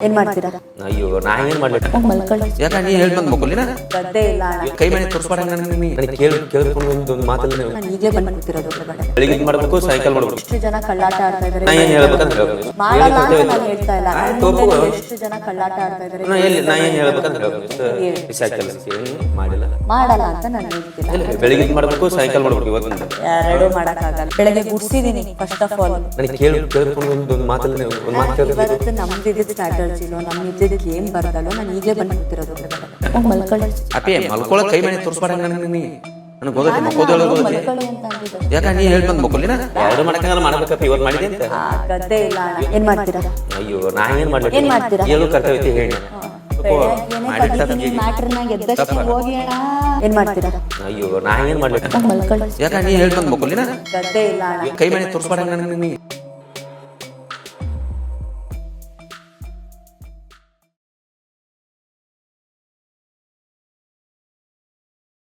ಏನ್ ಮಾಡ್ತೀರಾ? ಅಯ್ಯೋ ನಾ ಏನ್ ಮಾಡ್ಲಿ? ಮಲ್ಕೊಳ್ಳಿ. ಯಾಕ ನೀ ಹೇಳ್ ಬಂದ್ ಮಕ್ಕಳಿನ ಗದ್ದೆ ಇಲ್ಲ ಅಣ್ಣ. ಕೈ ಮನೆ ತೋರಿಸ್ಬೇಡ ನನಗೆ ಕೇಳ್ಕೊಂಡು ಒಂದು ಮಾತಲ್ಲ ನೀವು ನಾನು ಈಗಲೇ ಬಂದು ಕೂತಿರೋದು ಹೊರಗಡೆ. ಬೆಳಿಗ್ಗೆ ಮಾಡ್ಬೇಕು ಸಾಯಂಕಾಲ ಮಾಡ್ಬೇಕು. ಎಷ್ಟು ಜನ ಕಳ್ಳಾಟ ಆಡ್ತಾ ಇದಾರೆ? ನಾ ಏನ್ ಹೇಳ್ಬೇಕಂತ ಹೇಳ್ಬೇಕು. ಮಾಡಲ್ಲ ಅಂತ ನಾನು ಹೇಳ್ತಾ ಇಲ್ಲ. ಎಷ್ಟು ಜನ ಕಳ್ಳಾಟ ಆಡ್ತಾ ಇದಾರೆ? ನಾ ಏನ್ ಹೇಳ್ಬೇಕಂತ ಹೇಳ್ಬೇಕು. ಸಾಯಂಕಾಲ ಮಾಡಿಲ್ಲ ಮಾಡಲ್ಲ ಅಂತ ನಾನು ಹೇಳ್ತಿಲ್ಲ. ಬೆಳಿಗ್ಗೆ ಮಾಡ್ಬೇಕು ಸಾಯಂಕಾಲ ಮಾಡ್ಬೇಕು. ಇವತ್ತು ಎರಡು ಮಾಡಕ್ಕಾಗಲ್ಲ. ಬೆಳಗ್ಗೆ ಗುಡ್ಸಿದೀನಿ ಫಸ್ಟ್ ಆಫ್ ಆಲ್. ನನಗೆ ಕೇಳ್ಕೊಂಡು ಒಂದು ಮಾತಲ್ಲ ನೀವು ಒಂದು ಮಾತು ಕೇಳ್ಬೇಕು. ಇವತ್ತು ನಮ್ದಿದ್ದು ಸ್ಟ್ರಾಟಜಿಲೋ ನಮ್ಮ ಇದ್ದಿದ್ದಕ್ಕೆ ಏನ್ ಬರ್ತಲ್ಲೋ ನಾನು ಈಗಲೇ ಬಂದು ಕೂತಿರೋದು ಹೊರಗಡೆ. ಮಲ್ಕೊಳ್ಳಿ. ಅಪ್ಪೇ ಮಲ್ಕೊಳ್ಳೋ ಕೈ ಮನೆ ತೋರಿಸ್ಬೇಡ ನನಗೆ ಗೊತ್ತೈತಿ ಮಕ್ಕೋದೊಳಗೆ ಮಲ್ಕೊಳ್ಳಿ ಅಂತ ಅಂದಿದ್ದು. ಯಾಕ ನೀ ಹೇಳ್ ಬಂದ್ ಮಕ್ಕಳಿನ ಎರಡು ಮಾಡಕ್ಕಾಗಲ್ಲ ಮಾಡ್ಬೇಕಪ್ಪ ಇವತ್ತು ಮಾಡಿದೆ ಅಂತ. ಗದ್ದೆ ಇಲ್ಲ ಅಣ್ಣ. ಏನ್ ಮಾಡ್ತೀರಾ? ಅಯ್ಯೋ ನಾ ಏನ್ ಮಾಡ್ಲಿ? ಏನ್ ಮಾಡ್ತೀರಾ? ಹೇಳು ಕರ್ತವ್ಯ ಹೇಳಿ ಮ್ಯಾಟ್ರನ್ನಾಗ ಎದ್ದಷ್ಟು ಹೋಗಿ ಅಣ್ಣ. ಏನ್ ಮಾಡ್ತೀರಾ? ಅಯ್ಯೋ ನಾ ಏನ್ ಮಾಡ್ಲಿ? ಮಲ್ಕೊಳ್ಳಿ. ಯಾಕ ನೀ ಹೇಳ್ ಬಂದ್ ಮಕ್ಕಳಿನ ಗದ್ದೆ ಇಲ್ಲ ಅಣ್ಣ. ಕೈ ಮನೆ ತೋರಿಸ್ಬೇಡ ನನಗೆ